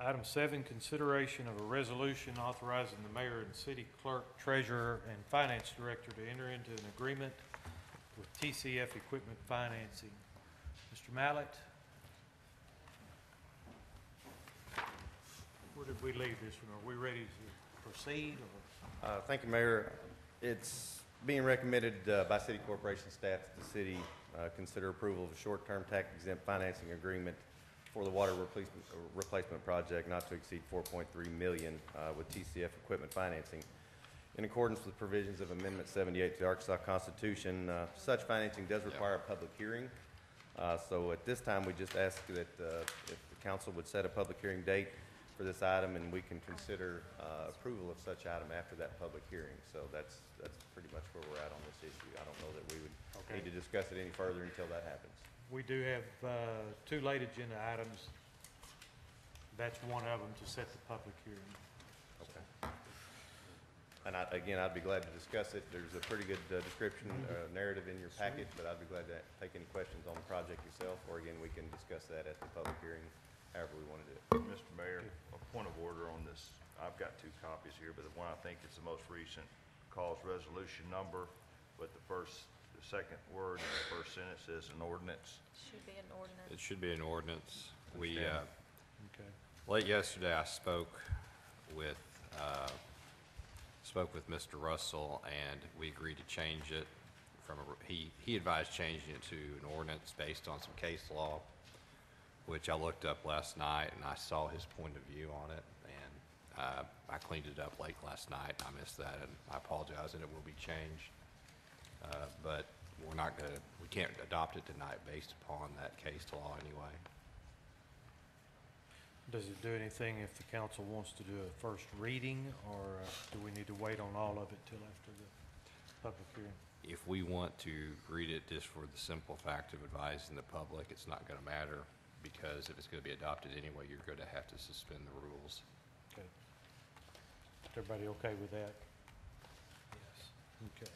Item 7, consideration of a resolution authorizing the mayor and city clerk, treasurer, and finance director to enter into an agreement with TCF Equipment Financing. Mr. Mallett? Where did we leave this one? Are we ready to proceed? Or? Thank you, Mayor. It's being recommended by City Corporation staff that the city consider approval of a short-term tax-exempt financing agreement for the water replacement project not to exceed $4.3 million with TCF Equipment Financing. In accordance with provisions of Amendment 78 to the Arkansas Constitution, such financing does require a public hearing. So at this time, we just ask that if the council would set a public hearing date for this item, and we can consider approval of such item after that public hearing. So that's pretty much where we're at on this issue. I don't know that we would need to discuss it any further until that happens. We do have 2 late agenda items. That's one of them to set the public hearing. Okay. And again, I'd be glad to discuss it. There's a pretty good description, narrative in your package, but I'd be glad to take any questions on the project yourself, or again, we can discuss that at the public hearing, however we want to do it. Mr. Mayor, a point of order on this. I've got 2 copies here, but the one I think is the most recent calls resolution number, but the second word in the first sentence is an ordinance. Should be an ordinance. It should be an ordinance. We, Okay. late yesterday, I spoke with Mr. Russell, and we agreed to change it from he advised changing it to an ordinance based on some case law, which I looked up last night, and I saw his point of view on it, and I cleaned it up late last night. I missed that, and I apologize, and it will be changed. But we can't adopt it tonight based upon that case law anyway. Does it do anything if the council wants to do a first reading, or do we need to wait on all of it till after the public hearing? If we want to read it just for the simple fact of advising the public, it's not going to matter, because if it's going to be adopted anyway, you're going to have to suspend the rules. Okay. Is everybody okay with that? Yes. Okay.